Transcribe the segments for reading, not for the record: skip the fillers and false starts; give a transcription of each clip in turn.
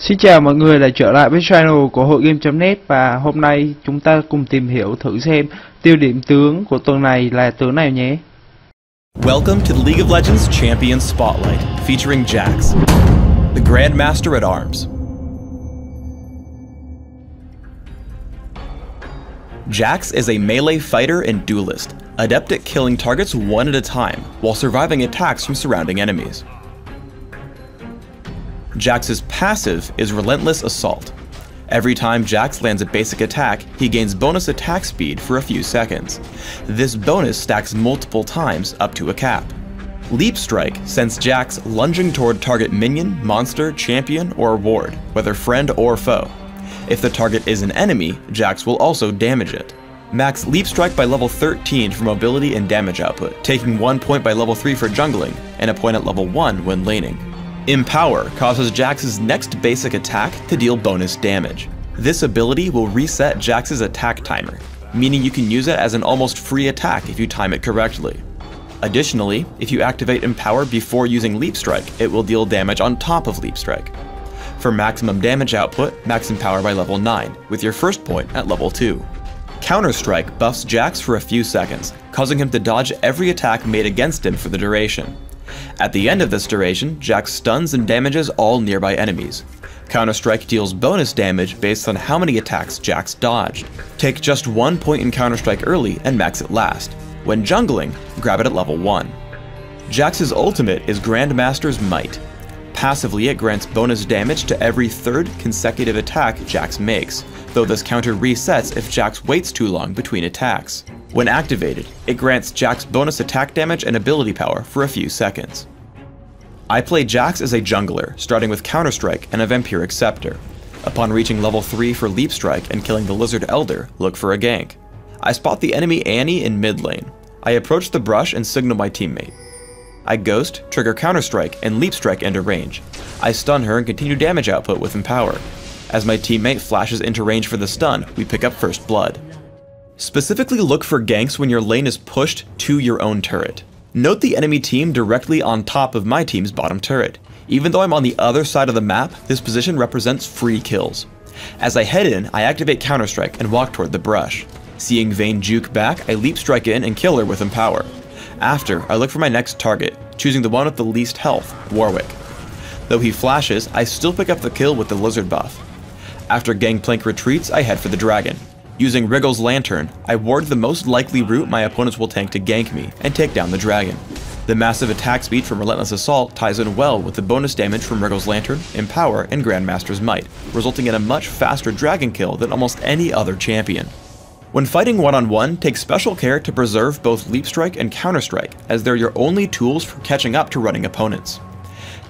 Xin chào mọi người đã trở lại với channel của hội game.net và hôm nay chúng ta cùng tìm hiểu thử xem tiêu điểm tướng của tuần này là tướng nào nhé. Welcome to the League of Legends Champion Spotlight, featuring Jax, the Grandmaster at Arms. Jax is a melee fighter and duelist, adept at killing targets one at a time while surviving attacks from surrounding enemies. Jax's passive is Relentless Assault. Every time Jax lands a basic attack, he gains bonus attack speed for a few seconds. This bonus stacks multiple times up to a cap. Leap Strike sends Jax lunging toward target minion, monster, champion, or ward, whether friend or foe. If the target is an enemy, Jax will also damage it. Max Leap Strike by level 13 for mobility and damage output, taking 1 point by level 3 for jungling, and a point at level 1 when laning. Empower causes Jax's next basic attack to deal bonus damage. This ability will reset Jax's attack timer, meaning you can use it as an almost free attack if you time it correctly. Additionally, if you activate Empower before using Leap Strike, it will deal damage on top of Leap Strike. For maximum damage output, max Empower by level 9, with your first point at level 2. Counter Strike buffs Jax for a few seconds, causing him to dodge every attack made against him for the duration. At the end of this duration, Jax stuns and damages all nearby enemies. Counter-Strike deals bonus damage based on how many attacks Jax dodged. Take just 1 point in Counter-Strike early and max it last. When jungling, grab it at level 1. Jax's ultimate is Grandmaster's Might. Passively, it grants bonus damage to every third consecutive attack Jax makes, though this counter resets if Jax waits too long between attacks. When activated, it grants Jax bonus attack damage and ability power for a few seconds. I play Jax as a jungler, starting with Counter-Strike and a Vampiric Scepter. Upon reaching level 3 for Leap Strike and killing the Lizard Elder, look for a gank. I spot the enemy Annie in mid lane. I approach the brush and signal my teammate. I Ghost, trigger Counter-Strike, and Leap Strike into range. I stun her and continue damage output with Empower. As my teammate flashes into range for the stun, we pick up first blood. Specifically look for ganks when your lane is pushed to your own turret. Note the enemy team directly on top of my team's bottom turret. Even though I'm on the other side of the map, this position represents free kills. As I head in, I activate Counter-Strike and walk toward the brush. Seeing Vayne juke back, I Leap Strike in and kill her with Empower. After, I look for my next target, choosing the one with the least health, Warwick. Though he flashes, I still pick up the kill with the Lizard buff. After Gangplank retreats, I head for the dragon. Using Wriggle's Lantern, I ward the most likely route my opponents will tank to gank me, and take down the dragon. The massive attack speed from Relentless Assault ties in well with the bonus damage from Wriggle's Lantern, Empower, and Grandmaster's Might, resulting in a much faster dragon kill than almost any other champion. When fighting one-on-one, take special care to preserve both Leap Strike and Counter Strike, as they're your only tools for catching up to running opponents.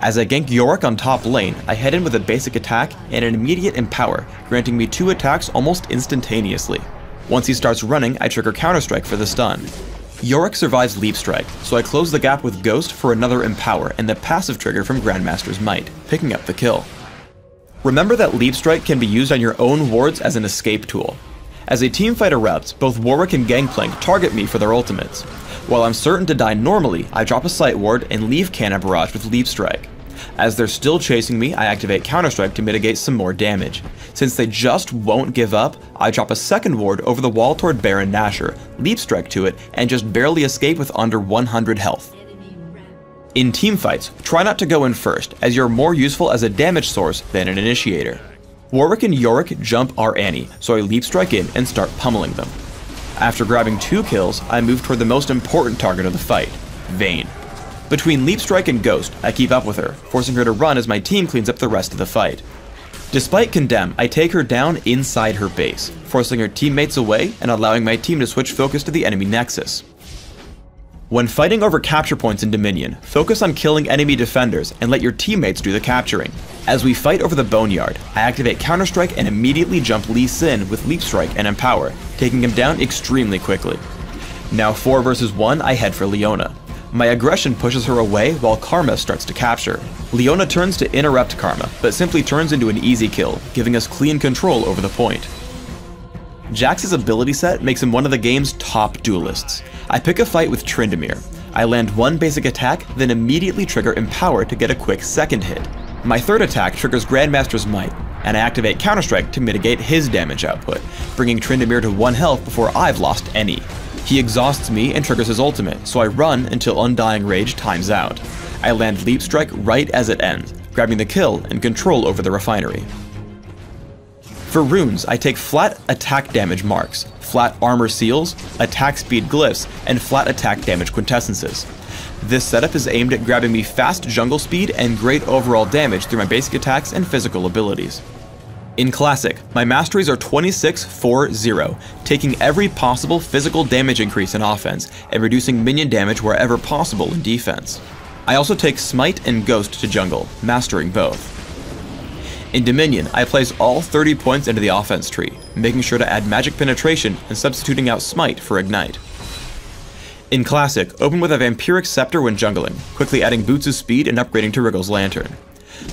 As I gank Yorick on top lane, I head in with a basic attack and an immediate Empower, granting me 2 attacks almost instantaneously. Once he starts running, I trigger Counter-Strike for the stun. Yorick survives Leap Strike, so I close the gap with Ghost for another Empower and the passive trigger from Grandmaster's Might, picking up the kill. Remember that Leap Strike can be used on your own wards as an escape tool. As a teamfight erupts, both Warwick and Gangplank target me for their ultimates. While I'm certain to die normally, I drop a Sight Ward and leave Cannon Barrage with Leap Strike. As they're still chasing me, I activate Counter-Strike to mitigate some more damage. Since they just won't give up, I drop a second ward over the wall toward Baron Nashor, Leap Strike to it, and just barely escape with under 100 health. In teamfights, try not to go in first, as you're more useful as a damage source than an initiator. Warwick and Yorick jump our Annie, so I Leap Strike in and start pummeling them. After grabbing 2 kills, I move toward the most important target of the fight, Vayne. Between Leap Strike and Ghost, I keep up with her, forcing her to run as my team cleans up the rest of the fight. Despite Condemn, I take her down inside her base, forcing her teammates away and allowing my team to switch focus to the enemy nexus. When fighting over capture points in Dominion, focus on killing enemy defenders and let your teammates do the capturing. As we fight over the Boneyard, I activate Counter-Strike and immediately jump Lee Sin with Leap Strike and Empower, taking him down extremely quickly. Now 4 versus 1, I head for Leona. My aggression pushes her away while Karma starts to capture. Leona turns to interrupt Karma, but simply turns into an easy kill, giving us clean control over the point. Jax's ability set makes him one of the game's top duelists. I pick a fight with Tryndamere. I land 1 basic attack, then immediately trigger Empower to get a quick second hit. My third attack triggers Grandmaster's Might, and I activate Counter-Strike to mitigate his damage output, bringing Tryndamere to 1 health before I've lost any. He exhausts me and triggers his ultimate, so I run until Undying Rage times out. I land Leap Strike right as it ends, grabbing the kill and control over the refinery. For runes, I take flat attack damage marks, flat armor seals, attack speed glyphs, and flat attack damage quintessences. This setup is aimed at grabbing me fast jungle speed and great overall damage through my basic attacks and physical abilities. In Classic, my masteries are 26-4-0, taking every possible physical damage increase in offense and reducing minion damage wherever possible in defense. I also take Smite and Ghost to jungle, mastering both. In Dominion, I place all 30 points into the offense tree, making sure to add magic penetration and substituting out Smite for Ignite. In Classic, open with a Vampiric Scepter when jungling, quickly adding Boots' speed and upgrading to Wriggle's Lantern.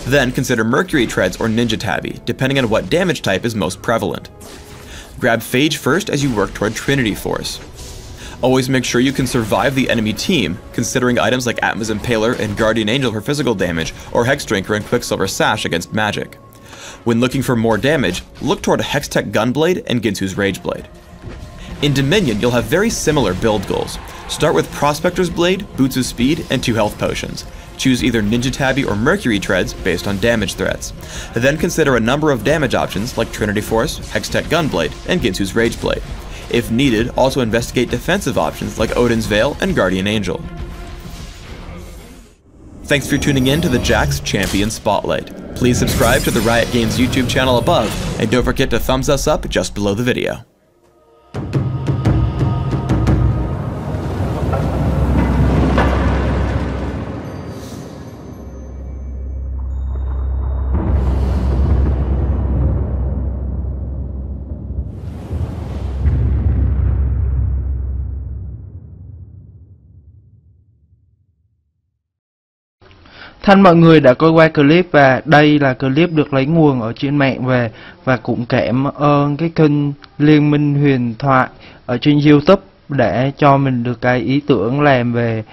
Then consider Mercury Treads or Ninja Tabby, depending on what damage type is most prevalent. Grab Phage first as you work toward Trinity Force. Always make sure you can survive the enemy team, considering items like Atma's Impaler and Guardian Angel for physical damage, or Hexdrinker and Quicksilver Sash against magic. When looking for more damage, look toward Hextech Gunblade and Ginsu's Rageblade. In Dominion, you'll have very similar build goals. Start with Prospector's Blade, Boots' Speed, and 2 health potions. Choose either Ninja Tabby or Mercury Treads based on damage threats. Then consider a number of damage options like Trinity Force, Hextech Gunblade, and Ginsu's Rageblade. If needed, also investigate defensive options like Odin's Veil and Guardian Angel. Thanks for tuning in to the Jax Champion Spotlight. Please subscribe to the Riot Games YouTube channel above, and don't forget to thumbs us up just below the video. Thân mọi người đã coi qua clip, và đây là clip được lấy nguồn ở trên mạng về, và cũng cảm ơn cái kênh Liên minh huyền thoại ở trên YouTube để cho mình được cái ý tưởng làm về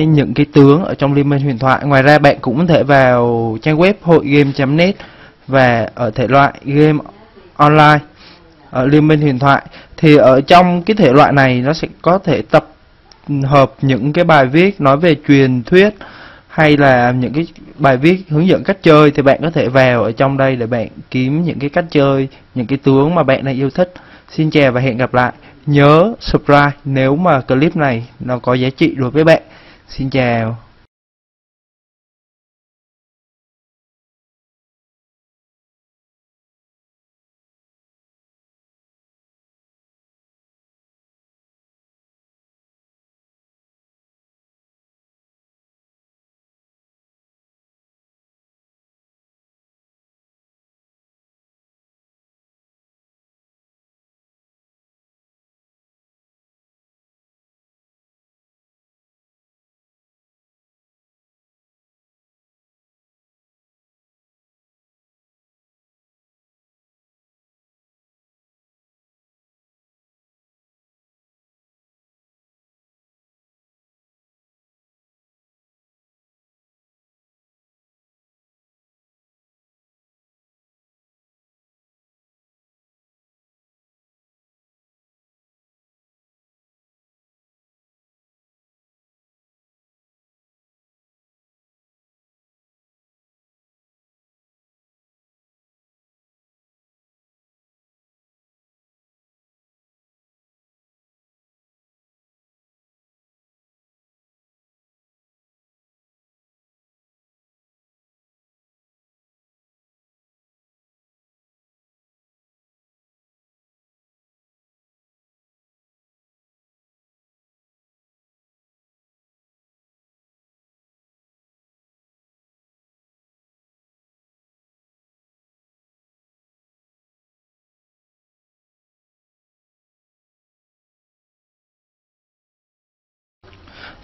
những cái tướng ở trong Liên minh huyền thoại. Ngoài ra bạn cũng có thể vào trang web hội game.net và ở thể loại game online ở Liên minh huyền thoại, thì ở trong cái thể loại này nó sẽ có thể tập hợp những cái bài viết nói về truyền thuyết hay là những cái bài viết hướng dẫn cách chơi, thì bạn có thể vào ở trong đây để bạn kiếm những cái cách chơi, những cái tướng mà bạn đang yêu thích. Xin chào và hẹn gặp lại. Nhớ subscribe nếu mà clip này nó có giá trị đối với bạn. Xin chào.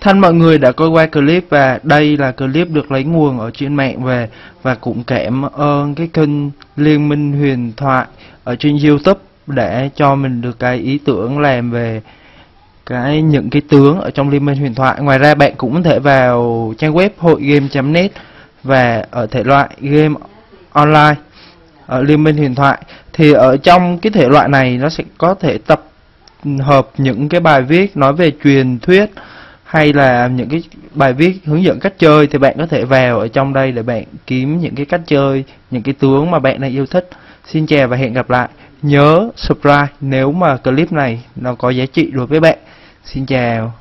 Thân mọi người đã coi qua clip, và đây là clip được lấy nguồn ở trên mạng về, và cũng cảm ơn cái kênh Liên minh huyền thoại ở trên YouTube để cho mình được cái ý tưởng làm về những cái tướng ở trong Liên minh huyền thoại. Ngoài ra bạn cũng có thể vào trang web hội game.net và ở thể loại game online ở Liên minh huyền thoại. Thì ở trong cái thể loại này nó sẽ có thể tập hợp những cái bài viết nói về truyền thuyết hay là những cái bài viết hướng dẫn cách chơi, thì bạn có thể vào ở trong đây để bạn kiếm những cái cách chơi, những cái tướng mà bạn đang yêu thích. Xin chào và hẹn gặp lại. Nhớ subscribe nếu mà clip này nó có giá trị đối với bạn. Xin chào.